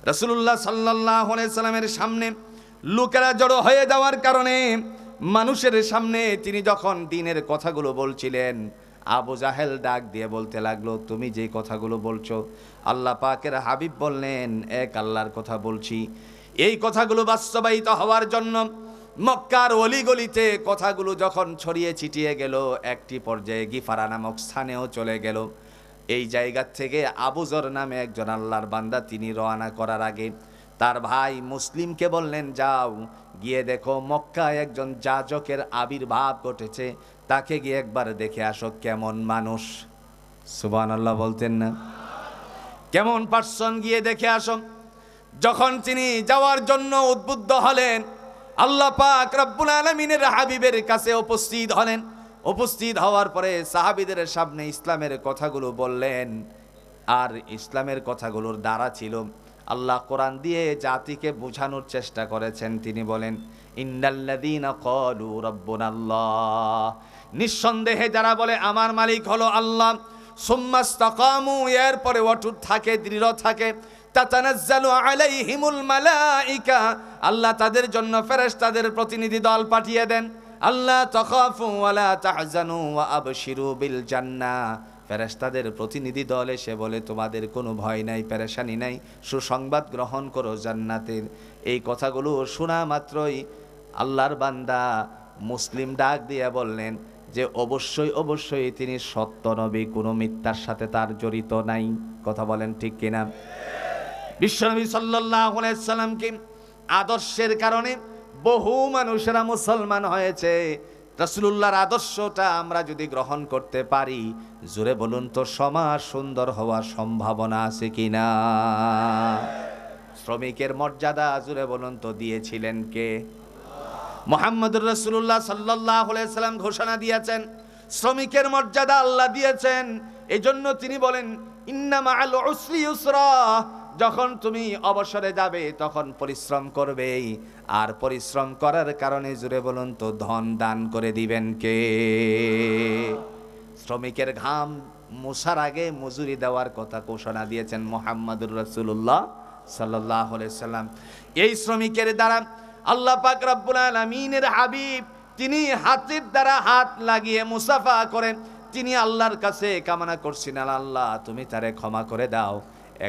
রাসূলুল্লাহ সাল্লাল্লাহু আলাইহি সাল্লামের সামনে লোকেরা জড়ো হয়ে যাওয়ার কারণে মানুষের সামনে তিনি যখন দ্বীনের কথাগুলো বলছিলেন, আবু জাহেল ডাক দিয়ে বলতে লাগলো, তুমি যে কথাগুলো বলছো আল্লাহ পাকের হাবিব বললেন এক আল্লাহর কথা বলছি। এই কথাগুলো বাস্তবায়িত হওয়ার জন্য মক্কার অলিগলিতে কথাগুলো যখন ছড়িয়ে ছিটিয়ে গেল, একটি পর্যায়ে গিফারা নামক স্থানেও চলে গেল। এই জায়গা থেকে আবু যর নামে একজন আল্লাহর বান্দা তিনি রওনা করার আগে তার ভাই মুসলিমকে বললেন, যাও গিয়ে দেখো মক্কায় একজন যাজকের আবির্ভাব ঘটেছে, তাকে গিয়ে একবার দেখে আসো কেমন মানুষ। সুবহানাল্লাহ বলতেন না? কেমন পার্সন, গিয়ে দেখে আসো। যখন তিনি যাওয়ার জন্য উদ্বুদ্ধ হলেন, আল্লাহ পাক রব্বুল আলামিনের হাবিবের কাছে উপস্থিত হলেন। উপস্থিত হওয়ার পরে সাহাবীদের সামনে ইসলামের কথাগুলো বললেন। আর ইসলামের কথাগুলোর দ্বারা ছিল আল্লাহ কোরআন দিয়ে জাতিকে বোঝানোর চেষ্টা করেছেন। তিনি বলেন, ইন্নাল্লাযীনা ক্বালু রাব্বুনাল্লাহ, নিঃসন্দেহে যারা বলে আমার মালিক হলো আল্লাহ, সুম্মাস্তাকামু, এরপরে অটুট থাকে, দৃঢ় থাকে, তাতানাজ্জালু আলাইহিমুল মালাইকা, আল্লাহ তাদের জন্য ফেরেশতাদের প্রতিনিধি দল পাঠিয়ে দেন। আল্লাহ তাখাফু ওয়ালা তাহজানু ওয়া আবশিরু বিল জান্নাহ, ফেরেশতাদের প্রতিনিধি দল এসে বলে তোমাদের কোনো ভয় নাই, পেরেশানি নাই, সুসংবাদ গ্রহণ করো জান্নাতের। এই কথাগুলো শোনা মাত্রই আল্লাহর বান্দা মুসলিম ডাক দিয়ে বললেন যে অবশ্যই অবশ্যই তিনি সত্য নবী, কোনো মিথ্যার সাথে তার জড়িত নাই। কথা বলেন ঠিক কিনা? বিশ্বনবী সাল্লাল্লাহু আলাইহি সাল্লামকে আদর্শের কারণে বহু মানুষেরা মুসলমান হয়েছে। রাসূলুল্লাহর আদর্শটা আমরা যদি গ্রহণ করতে পারি, জোরে বলুন তো সমাজ সুন্দর হওয়ার সম্ভাবনা আছে কিনা? শ্রমিকের মর্যাদা জোরে বলুন তো দিয়েছিলেন কে? মুহাম্মদুর রাসূলুল্লাহ সাল্লাল্লাহু আলাইহি সাল্লাম ঘোষণা দিয়েছেন, শ্রমিকের মর্যাদা আল্লাহ দিয়েছেন। এজন্য তিনি বলেন, ইন্না মাআল উসরি ইউসরা, যখন তুমি অবসরে যাবে তখন পরিশ্রম করবে, আর পরিশ্রম করার কারণে জুড়ে বলুন তো ধন দান করে দিবেন কে? শ্রমিকের ঘাম মুছার আগে মজুরি দেওয়ার কথা ঘোষণা দিয়েছেন মুহাম্মদুর রাসূলুল্লাহ সাল্লাল্লাহু আলাইহি সাল্লাম। এই শ্রমিকের দ্বারা আল্লাহ পাক রব্বুল আলামিনের হাবিব তিনি হাতের দ্বারা হাত লাগিয়ে মুসাফা করেন। তিনি আল্লাহর কাছে কামনা করছেন, আল্লাহ তুমি তারে ক্ষমা করে দাও।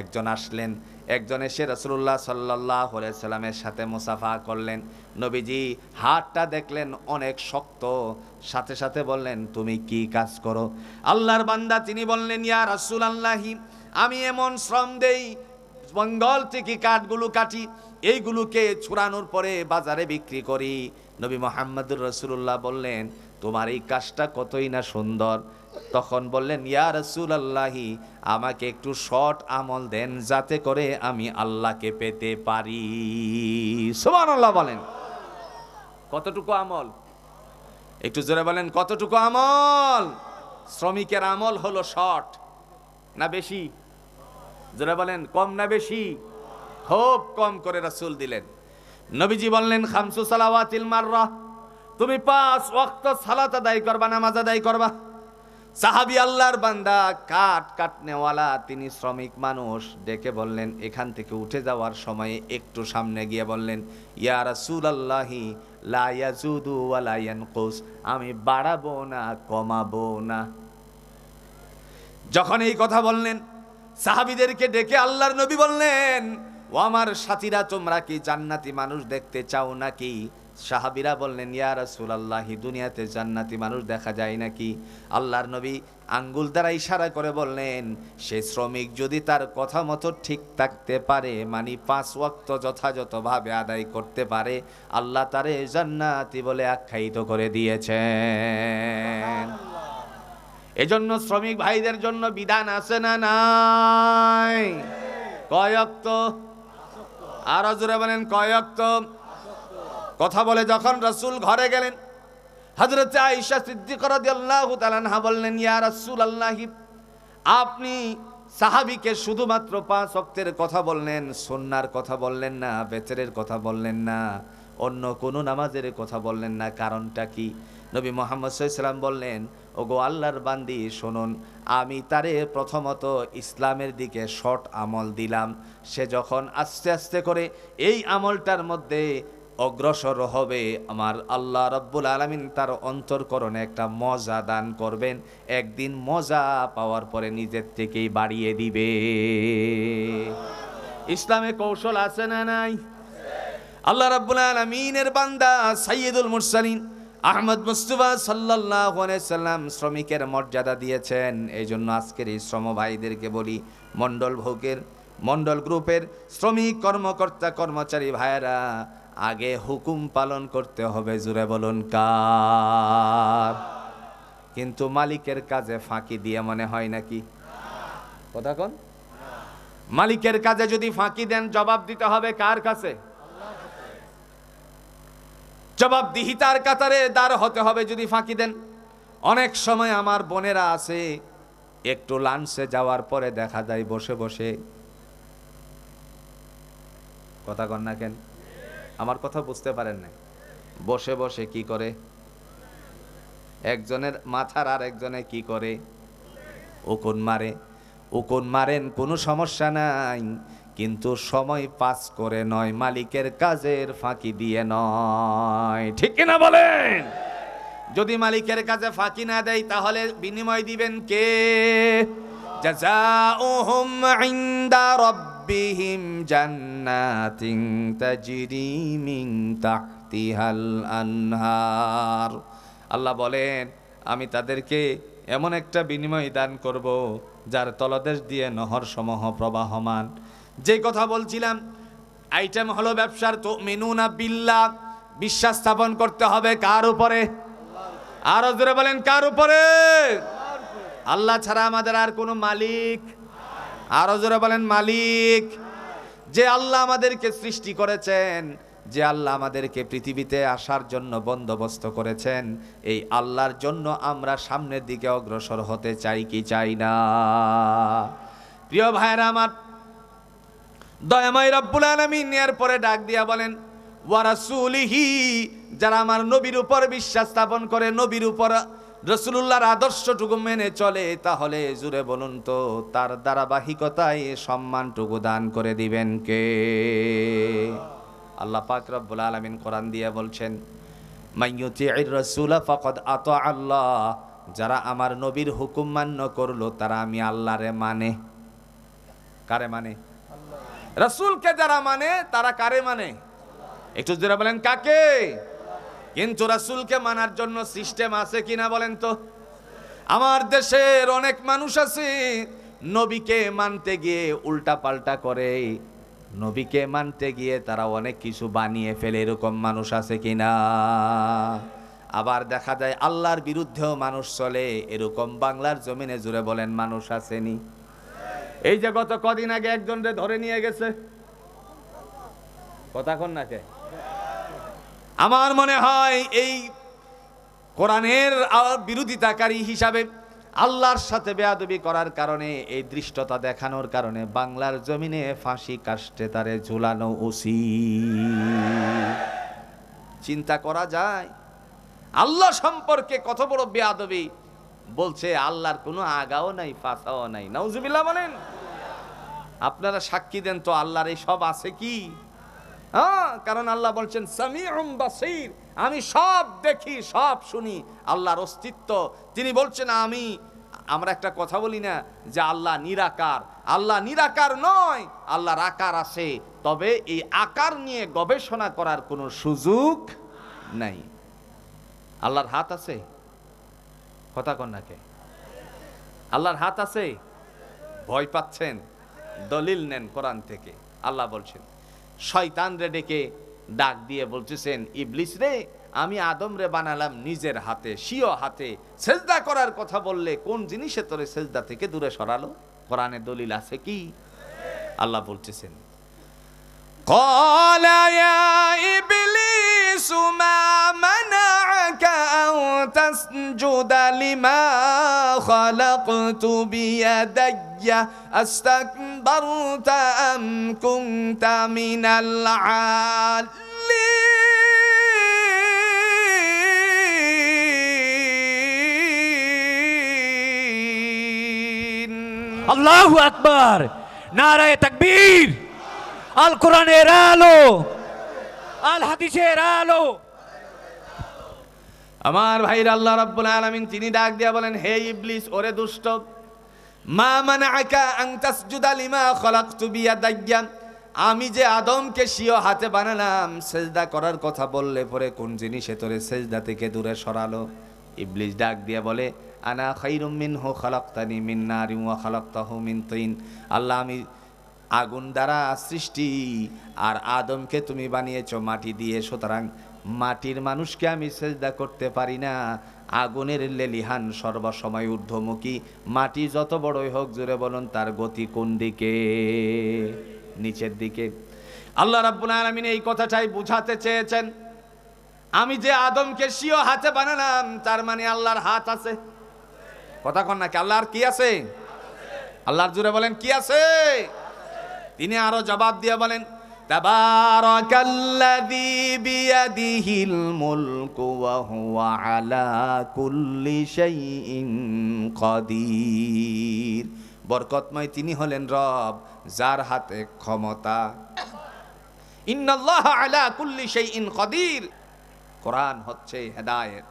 একজন আসলেন, একজন এসে রাসূলুল্লাহ সাল্লাল্লাহু আলাইহি সাল্লামের সাথে মুসাফা করলেন। নবীজি হাতটা দেখলেন অনেক শক্ত, সাথে সাথে বললেন, তুমি কি কাজ করো? আল্লাহর বান্দা তিনি বললেন, ইয়া রাসূলুল্লাহি, আমি এমন শ্রম দেই, জঙ্গল থেকে কাঠগুলো কাটি, এইগুলোকে ছুড়ানোর পরে বাজারে বিক্রি করি। নবী মুহাম্মদুর রাসূলুল্লাহ বললেন, তোমার এই কাজটা কতই না সুন্দর। তখন বললেন, ইয়া রাসূলুল্লাহি, আমাকে একটু শর্ট আমল দেন যাতে করে আমি আল্লাহকে পেতে পারি। সুবহানাল্লাহ বলেন। কতটুকু আমল? একটু জোরে বলেন, কতটুকু আমল? শ্রমিকের আমল হলো শর্ট না বেশি? জোরে বলেন, কম না বেশি? খুব কম করে রাসূল দিলেন। নবীজি বললেন, খামসু সালাওয়াতিল মাররা, তুমি 5 ওয়াক্ত সালাত আদায় করবা, নামাজ আদায় করবা। সাহাবী আল্লাহর বান্দা কাটনেওয়ালা, তিনি শ্রমিক মানুষ, ডেকে বললেন, এখান থেকে উঠে যাওয়ার সময় একটু সামনে গিয়ে বললেন, ইয়া রাসূলুল্লাহি লা ইয়াজুদু ওয়া লা ইয়ানকুস, আমি বাড়াবো না কমাবো না। যখন এই কথা বললেন, সাহাবীদেরকে ডেকে আল্লাহর নবী বললেন, ও আমার সাথীরা, তোমরা কি জান্নাতি মানুষ দেখতে চাও নাকি? সাহাবীরা বললেন, ইয়া রাসূলুল্লাহ, দুনিয়াতে জান্নাতি মানুষ দেখা যায় নাকি? আল্লাহর নবী আঙ্গুল দ্বারা ইশারা করে বললেন, সে শ্রমিক যদি তার কথা মতো ঠিক থাকতে পারে, মানে 5 ওয়াক্ত যথাযথভাবে আদায় করতে পারে, আল্লাহ তারে জান্নাতি বলে আখ্যায়িত করে দিয়েছেন। এজন্য শ্রমিক ভাইদের জন্য বিধান আছে না নাই? কয় ওয়াক্ত? আরো জোরে বলেন, কয় ওয়াক্ত? কথা বলে যখন রাসূল ঘরে গেলেন, হযরত আয়েশা সিদ্দিকা রাদিয়াল্লাহু তাআলা আনহা বললেন, ইয়া রাসূলুল্লাহ, আপনি সাহাবীকে শুধুমাত্র 5 ওয়াক্তের কথা বললেন, সুন্নাহর কথা বললেন না, বেতরের কথা বললেন না, অন্য কোনো নামাজের কথা বললেন না, কারণটা কি? নবী মুহাম্মদ সাল্লাল্লাহু আলাইহি ওয়াসাল্লাম বললেন, ও ওগো আল্লাহর বান্দি শুনুন, আমি তারে প্রথমত ইসলামের দিকে শর্ট আমল দিলাম, সে যখন আস্তে আস্তে করে এই আমলটার মধ্যে অগ্রসর হবে, আমার আল্লাহ রাব্বুল আলামিন তার অন্তরকরণে একটা মজা দান করবেন। একদিন মজা পাওয়ার পরে নিজের থেকেই বাড়িয়ে দিবে। ইসলামে কৌশল আছে না নাই? আল্লাহ রাব্বুল আলামিনের বান্দা সাইয়্যিদুল মুরসালিন আহমদ মুস্তাফা সাল্লাল্লাহু আলাইহি সাল্লাম শ্রমিকের মর্যাদা দিয়েছেন। এই জন্য আজকের এই শ্রম ভাইদেরকে বলি, মণ্ডল গ্রুপের শ্রমিক কর্মকর্তা কর্মচারী ভাইয়েরা, আগে হুকুম পালন করতে হবে, জুড়ে বলুন কার? কিন্তু মালিকের কাজে ফাঁকি দিয়ে মনে হয় নাকি? কথা কোন? মালিকের কাজে যদি ফাঁকি দেন, জবাব দিতে হবে কার কাছে? জবাবদিহিতার কাতারে দাঁড় হতে হবে যদি ফাঁকি দেন। অনেক সময় আমার বোনেরা আছে, একটু লাঞ্চে যাওয়ার পরে দেখা যায় বসে বসে, কথা কন না কেন? আমার কথা বুঝতে পারেন না? বসে বসে কি করে? একজনের মাথার আর একজনে কি করে? উকুন মারে। উকুন মারেন, কোনো সমস্যা নাই, কিন্তু সময় পাস করে নয়, মালিকের কাজের ফাঁকি দিয়ে নয়। ঠিক কিনা বলেন? যদি মালিকের কাজে ফাঁকি না দেয়, তাহলে বিনিময় দিবেন কে? জাযাউহুম ইনদা রাব্বিহিম জান্নাতিন তাজরি মিন তাহতিহাল আনহার। আল্লাহ বলেন, আমি তাদেরকে এমন একটা বিনিময় দান করব, যার তলদেশ দিয়ে নহর সমূহ প্রবাহমান। যে কথা বলছিলাম, আইটেম হলো ব্যবসার তুমিনুনা বিল্লাহ, বিশ্বাস স্থাপন করতে হবে কার উপরে? আরো জোরে বলেন, কার উপরে? আল্লাহ ছাড়া আমাদের আর কোনো মালিক? আরো জোরে বলেন, মালিক। যে আল্লাহ আমাদেরকে সৃষ্টি করেছেন, যে আল্লাহ আমাদেরকে পৃথিবীতে আসার জন্য বন্দোবস্ত করেছেন, এই আল্লাহর জন্য আমরা সামনের দিকে অগ্রসর হতে চাই কি চাই না? প্রিয় ভাইরা আমার, দয়াময় রব্বুল আলামিন এর পরে ডাক দিয়া বলেন, ওয়া রাসূলিহি, যারা আমার নবীর উপর বিশ্বাস স্থাপন করে, নবীর উপর রাসূলুল্লাহর আদর্শটুকু মেনে চলে, তাহলে জুড়ে বলুন তো, তার ধারাবাহিকতায় সম্মানটুকু দান করে দিবেন কে? আল্লাহ পাক রব্বুল আলামিন কোরআন দিয়ে বলছেন, মাইয়ুতি'ir রাসূলা ফাকাদ আতা আল্লাহ, যারা আমার নবীর হুকুম মান্য করলো, তারা আমি আল্লাহরে মানে। কারে মানে? রাসূলকে যারা মানে, তারা কারে মানে? একটু জোরে বলেন, কাকে? কিন্তু রাসূলকে মানার জন্য সিস্টেম আছে কিনা বলেন তো? আমার দেশের অনেক মানুষ আছে, নবীকে মানতে গিয়ে উল্টা পাল্টা করে, নবীকে মানতে গিয়ে তারা অনেক কিছু বানিয়ে ফেলে, এরকম মানুষ আছে কিনা? আবার দেখা যায় আল্লাহর বিরুদ্ধেও মানুষ চলে, এরকম বাংলার জমিনে জুড়ে বলেন মানুষ আসেনি? এই যে গত কদিন আগে একজনরে ধরে নিয়ে গেছে, কথা কন না কে? আমার মনে হয় এই কোরআনের বিরোধিতাকারী হিসাবে, আল্লাহর সাথে বেয়াদবি করার কারণে, এই দৃষ্টতা দেখানোর কারণে বাংলার জমিনে ফাঁসি কাস্টে তারে ঝুলানো উচিত। চিন্তা করা যায় আল্লাহ সম্পর্কে কত বড় বেয়াদবি বলছে। আল্লাহর কোনো আগাও নাই, ফাসাও নাই। নাউজুবিল্লাহ বলেন। আপনারা সাক্ষী দেন তো, আল্লাহর এই সব আছে কি? হ্যাঁ, কারণ আল্লাহ বলছেন সামিউম বাসীর, আমি সব দেখি, সব শুনি। আল্লাহর অস্তিত্ব, তিনি বলছেন আমরা একটা কথা বলি না যে আল্লাহ নিরাকার? আল্লাহ নিরাকার নয়, আল্লাহর আকার আছে, তবে এই আকার নিয়ে গবেষণা করার কোনো সুযোগ নাই। আল্লাহর হাত আছে, কথা কন নাকে? আল্লাহর হাত আছে? ভয় পাচ্ছেন? দলিল নেন কোরআন থেকে। আল্লাহ বলছেন, শয়তান রে ডেকে ডাক দিয়ে বলতেছেন, ইবলিস রে, আমি আদম রে বানালাম নিজের হাতে, স্বীয় হাতে। সেজদা করার কথা বললে কোন জিনিসে তোরে সেজদা থেকে দূরে সরালো? কোরআনে দলিল আছে কি? আল্লাহ বলতেছেন, ক্বালা ইয়া ইবলিস মা মানা'আকা আন তাসজুদা লিমা খালাকতু বিয়াদাইয়া আস্তাকবারতা আম কুনতা মিনাল আল্লাহু আকবার, নারায়ে তাকবীর। আল কোরআনের আলো, আল হাদিসের আলো। আমার ভাইরা, আল্লাহ রাব্বুল আলামিন তিনি ডাক দিয়া বলেন, হে ইবলিস, ওরে দুষ্ট, মা মানাআকা আন তাসজুদা লিমা খলাকতু বিয়াদাইয়া, আমি যে আদমকে স্বীয় হাতে বানালাম, সেজদা করার কথা বললে পরে কোন জিনিসে তোরে সেজদা থেকে দূরে সরালো? ইবলিস ডাক দিয়া বলে, আনা খায়রুম মিনহু খালাকতানি মিন নারিন ওয়া খালাকতাহু মিন তিন। আল্লাহ, আমি আগুন দ্বারা সৃষ্টি, আর আদমকে তুমি বানিয়েছো মাটি দিয়ে, সুতরাং মাটির মানুষকে আমি সেজদা করতে পারি না। আগুনের লেলিহান সর্বসময় ঊর্ধ্বমুখী, মাটি যত বড়ই হোক, জোরে বলুন তার গতি কোন দিকে? নিচের দিকে। আল্লাহ রাব্বুল আলামিন এই কথাটাই বুঝাতে চেয়েছেন, আমি যে আদমকে স্বীয় হাতে বানালাম, তার মানে আল্লাহর হাত আছে। কথা কন নাকি? আল্লাহর কি আছে? আল্লাহর জোরে বলেন কি আছে? তিনি আরো জবাব দিয়ে বলেন, তাবারাকাল্লাযী বিয়াদিহিল মুলকু ওয়া হুয়া আলা কুল্লি শাইইন কাদির। বরকতময় তিনি হলেন রব, যার হাতে ক্ষমতা। ইন্নাল্লাহা আলা কুল্লি শাইইন কাদির। কোরআন হচ্ছে হেদায়েত।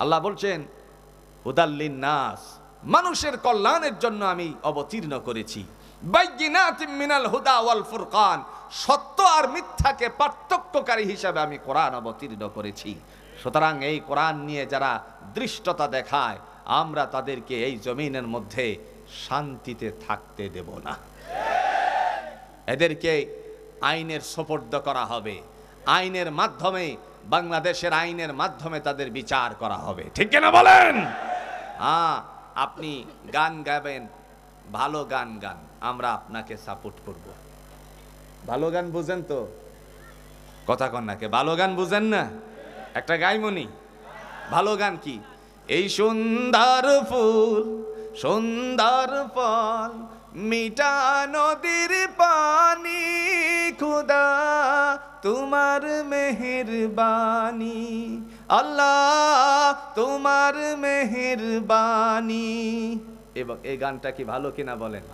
আল্লাহ বলছেন, হুদাল্লিন নাস, মানুষের কল্যাণের জন্য আমি অবতীর্ণ করেছি। বাইয়িনাতিম মিনাল হুদা ওয়াল ফুরকান, সত্য আর মিথ্যাকে পার্থক্যকারী হিসাবে আমি কোরআন অবতীর্ণ করেছি। সুতরাং এই কোরআন নিয়ে যারা দৃষ্টতা দেখায়, আমরা তাদেরকে এই জমিনের মধ্যে শান্তিতে থাকতে দেব না। এদেরকে আইনের সোপর্দ করা হবে, আইনের মাধ্যমে, বাংলাদেশের আইনের মাধ্যমে তাদের বিচার করা হবে। ঠিক কিনা বলেন? আপনি গান গাবেন, ভালো গান গান, আমরা আপনাকে সাপোর্ট করব। ভালো গান বুঝেন তো? কথা কন নাকি? ভালো গান বুঝেন না? একটা গাইমনি। ভালো গান কি? এই সুন্দর ফুল, সুন্দর ফল, মিঠা নদীর পানি, খুদা তোমার মেহেরবানি, আল্লাহ তোমার মেহেরবানি। এবং এই গানটা কি ভালো কিনা বলেন?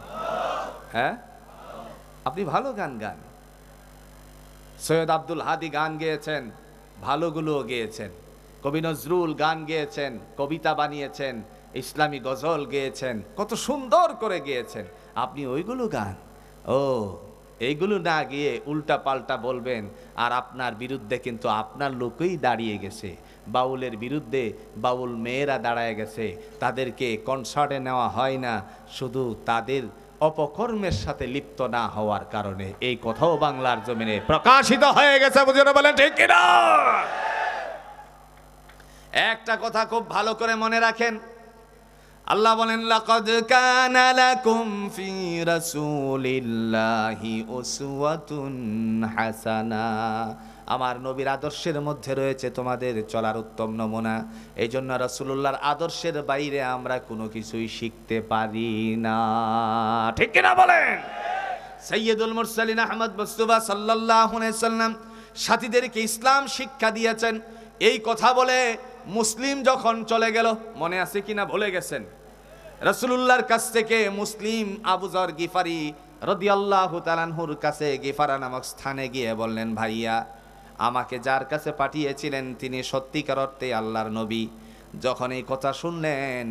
হ্যাঁ, আপনি ভালো গান গান। সৈয়দ আব্দুল হাদি গান গেয়েছেন, ভালোগুলো গেয়েছেন। কবি নজরুল গান গেয়েছেন, কবিতা বানিয়েছেন, ইসলামী গজল গেয়েছেন, কত সুন্দর করে গেয়েছেন। আপনি ওইগুলো গান, এইগুলো না গিয়ে উল্টা পাল্টা বলবেন, আর আপনার বিরুদ্ধে কিন্তু আপনার লোকই দাঁড়িয়ে গেছে। বাউলের বিরুদ্ধে বাউল মেয়েরা দাঁড়ায় গেছে, তাদেরকে কনসার্টে নেওয়া হয় না, শুধু তাদের অপকর্মের সাথে লিপ্ত না হওয়ার কারণে। এই কথাও বাংলার জমিনে প্রকাশিত হয়ে গেছে। বুঝতে বলেন ঠিক কিনা? একটা কথা খুব ভালো করে মনে রাখেন, আল্লাহ বলেন, লাকাদ কানা লাকুম ফি রাসূলিল্লাহি উসওয়াতুন হাসানা। আমার নবীর আদর্শের মধ্যে রয়েছে তোমাদের চলার উত্তম নমুনা। এই জন্য রাসূলুল্লাহর আদর্শের বাইরে আমরা কোনো কিছুই শিখতে পারি না। ঠিক কিনা বলেন? সাইয়্যিদুল মুরসালিন আহমদ মুস্তাফা সাল্লাল্লাহু আলাইহি সাল্লাম সাথীদেরকে ইসলাম শিক্ষা দিয়েছেন। এই কথা বলে মুসলিম যখন চলে গেল, মনে আছে কিনা ভুলে গেছেন, রাসূলুল্লাহর কাছ থেকে মুসলিম আবু যর গিফারি রাদিয়াল্লাহু তাআলা আনহুর কাছে গিফারা নামক স্থানে গিয়ে বললেন, ভাইয়া, আমাকে যার কাছে পাঠিয়েছিলেন তিনি সত্যিকার অর্থে আল্লাহর নবী। যখন এই কথা শুনলেন,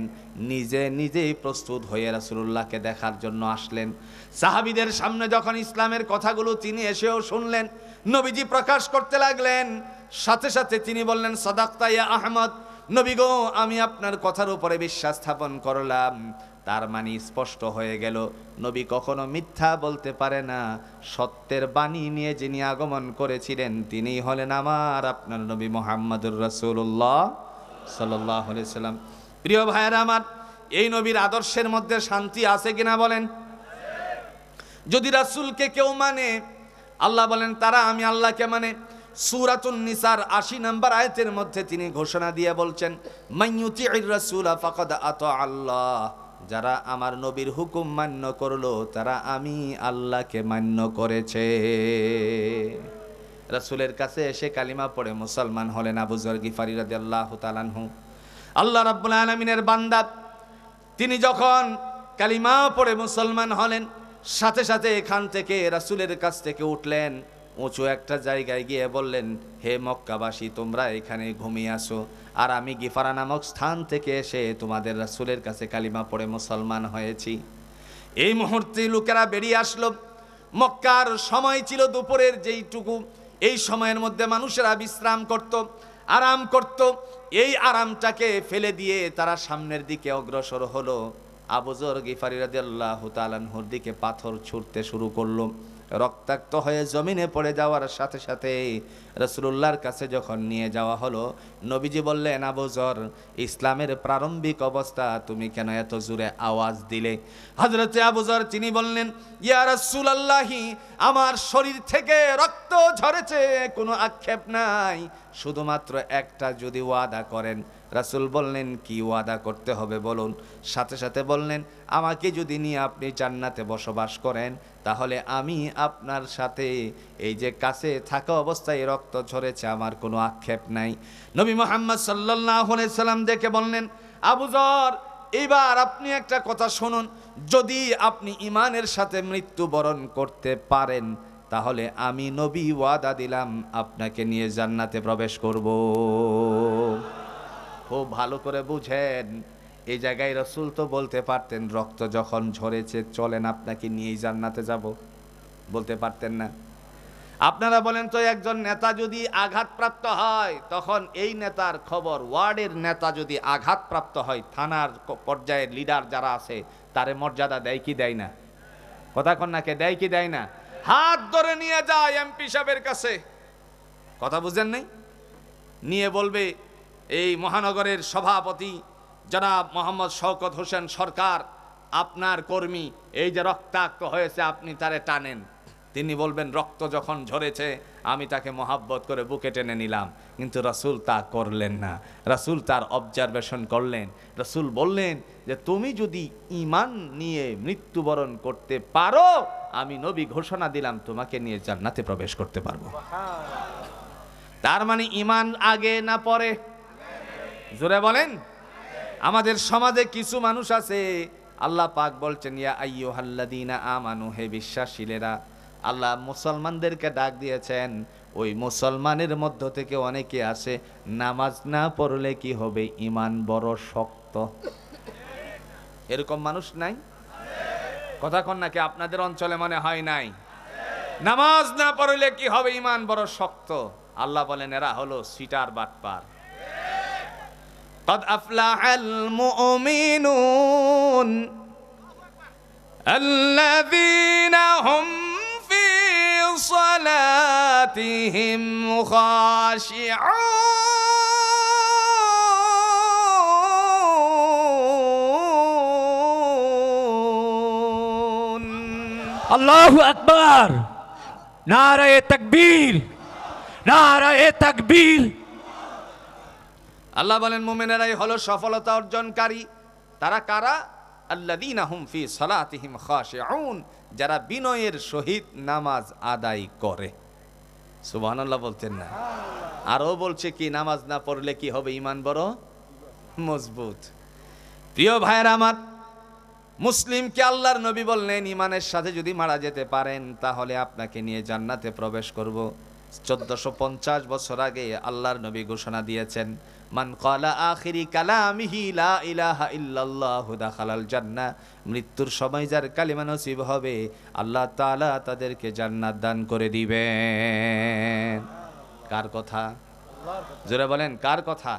নিজেই প্রস্তুত হয়ে রাসূলুল্লাহকে দেখার জন্য আসলেন। সাহাবীদের সামনে যখন ইসলামের কথাগুলো তিনি এসেও শুনলেন, নবীজি প্রকাশ করতে লাগলেন। সাথে সাথে তিনি বললেন, সাদাকতা ইয়া আহমদ, নবী গো, আমি আপনার কথার উপরে বিশ্বাস স্থাপন করলাম। তার মানে স্পষ্ট হয়ে গেল, নবী কখনো মিথ্যা বলতে পারে না। সত্যের বাণী নিয়ে যিনি আগমন করেছিলেন, তিনিই হলেন আমার আপনার নবী মুহাম্মদুর রাসূলুল্লাহ সাল্লাল্লাহু আলাইহি সাল্লাম। প্রিয় ভাইয়েরা আমার, এই নবীর আদর্শের মধ্যে শান্তি আছে কিনা বলেন? যদি রাসূলকে কেউ মানে, আল্লাহ বলেন তারা আমি আল্লাহকে মানে। সূরাতুন নিসার ৮০ নম্বর আয়াতের মধ্যে তিনি ঘোষণা দিয়ে বলছেন, মাইয়ুতি'র রাসূলা ফাকাদ আতা আল্লাহ, যারা আমার নবীর হুকুম মান্য করলো, তারা আমি আল্লাহকে মান্য করেছে। রাসূলের কাছে এসে কালিমা পড়ে মুসলমান হলেন আবু যর গিফারি রাদিয়াল্লাহু তাআলা আনহু। আল্লাহ রাব্বুল আলামিনের বান্দা, তিনি যখন কালিমা পড়ে মুসলমান হলেন। সাথে সাথে এখান থেকে রাসূলের কাছ থেকে উঠলেন, উঁচু একটা জায়গায় গিয়ে বললেন, হে মক্কাবাসী, তোমরা এখানে ঘুমিয়ে আসো, আর আমি গিফারা নামক স্থান থেকে এসে তোমাদের রাসূলের কাছে কালিমা পড়ে মুসলমান হয়েছি। এই মুহূর্তে লোকেরা বেরিয়ে আসলো। মক্কার সময় ছিল দুপুরের যেইটুকু, এই সময়ের মধ্যে মানুষেরা বিশ্রাম করত, আরাম করত। এই আরামটাকে ফেলে দিয়ে তারা সামনের দিকে অগ্রসর হলো। আবু যর গিফারি রাদিয়াল্লাহু তাআলা আনহুর দিকে পাথর ছুঁড়তে শুরু করলো। রক্তাক্ত হয়ে জমিনে পড়ে যাওয়ার সাথে সাথে রাসূলুল্লাহর কাছে যখন নিয়ে যাওয়া হলো, নবীজি বললেন, আবু যর, ইসলামের প্রারম্ভিক অবস্থা তুমি কেন এত জোরে আওয়াজ দিলে? হযরতে আবু যর তিনি বললেন, ইয়া রাসূলুল্লাহি, আমার শরীর থেকে রক্ত ঝরেছে, কোনো আক্ষেপ নাই, শুধুমাত্র একটা যদি ওয়াদা করেন। রাসূল বললেন, কি ওয়াদা করতে হবে বলুন? সাথে সাথে বললেন, আমাকে যদি নিয়ে আপনি জান্নাতে বসবাস করেন, তাহলে আমি আপনার সাথে এই যে কাছে থাকা অবস্থায় রক্ত ঝরেছে, আমার কোনো আক্ষেপ নাই। নবী মুহাম্মদ সাল্লাল্লাহু আলাইহি সাল্লাম দেখে বললেন, আবু যর, এবার আপনি একটা কথা শুনুন, যদি আপনি ঈমানের সাথে মৃত্যুবরণ করতে পারেন, তাহলে আমি নবী ওয়াদা দিলাম আপনাকে নিয়ে জান্নাতে প্রবেশ করব। খুব ভালো করে বুঝেন, এই জায়গায় রাসূল তো বলতে পারতেন, রক্ত যখন ঝরেছে চলেন আপনাকে নিয়েই জান্নাতে যাব, বলতে পারতেন না? আপনারা বলেন তো, একজন নেতা যদি আঘাতপ্রাপ্ত হয়, তখন এই নেতার খবর, ওয়ার্ডের নেতা যদি আঘাতপ্রাপ্ত হয়, থানার পর্যায়ের লিডার যারা আছে তারে মর্যাদা দেয় কি দেয় না? কথা কন্যাকে দেয় কি দেয় না? হাত ধরে নিয়ে যায় এমপি সাহেবের কাছে, কথা বুঝেন নাই? নিয়ে বলবে, এই মহানগরের সভাপতি জনাব মোহাম্মদ শওকত হোসেন সরকার আপনার কর্মী, এই যে রক্তাক্ত হয়েছে আপনি তারে টানেন। তিনি বলবেন, রক্ত যখন ঝরেছে আমি তাকে মহাব্বত করে বুকে টেনে নিলাম। কিন্তু রাসূল তা করলেন না। রাসূল তার অবজারভেশন করলেন। রাসূল বললেন যে, তুমি যদি ঈমান নিয়ে মৃত্যুবরণ করতে পারো, আমি নবী ঘোষণা দিলাম তোমাকে নিয়ে জান্নাতে প্রবেশ করতে পারবো। তার মানে ঈমান আগে না পরে? জোরে বলেন। আমাদের সমাজে কিছু মানুষ আছে, আল্লাহ পাক বলছেন, ইয়া আইয়ুহাল্লাযীনা আমানু, হে বিশ্বাসীরা, আল্লাহ মুসলমানদেরকে ডাক দিয়েছেন। ওই মুসলমানের মধ্য থেকে অনেকে আছে, নামাজ না পড়লে কি হবে, ঈমান বড় শক্ত। এরকম মানুষ নাই? কথা কন নাকি? আপনাদের অঞ্চলে মনে হয় নাই? নামাজ না পড়লে কি হবে, ঈমান বড় শক্ত। আল্লাহ বলেন, এরা হলো সিটার বাটপার। قد أفلح المؤمنون الذين هم في صلاتهم خاشعون আল্লাহু আকবার, নারায়ে তাকবীর, নারায়ে তাকবীর। আল্লাহ বলেন, মুমিনেরাই হলো সফলতা অর্জনকারী। তারা কারা? আল্লাযীনা হুম ফি সালাতিহিম খাশিউন, যারা বিনয়ের সহিত নামাজ আদায় করে। সুবহানাল্লাহ বলতেন না? আরো বলছে কি, নামাজ না পড়লে কি হবে, ঈমান বড় মজবুত। প্রিয় ভাইরা আমার, মুসলিমকে আল্লাহর নবী বললেন, ঈমানের সাথে যদি মারা যেতে পারেন, তাহলে আপনাকে নিয়ে জান্নাতে প্রবেশ করব। 1450 বছর আগে আল্লাহর নবী ঘোষণা দিয়েছেন, মান ক্বালা আখিরি কালামিহি লা ইলাহা ইল্লাল্লাহু দাখালাল জান্নাহ। মৃত্যুর সময় যার কালিমা নসিব হবে, আল্লাহ তাআলা তাদেরকে জান্নাত দান করে দিবেন। কার কথা? জোরে বলেন, কার কথা?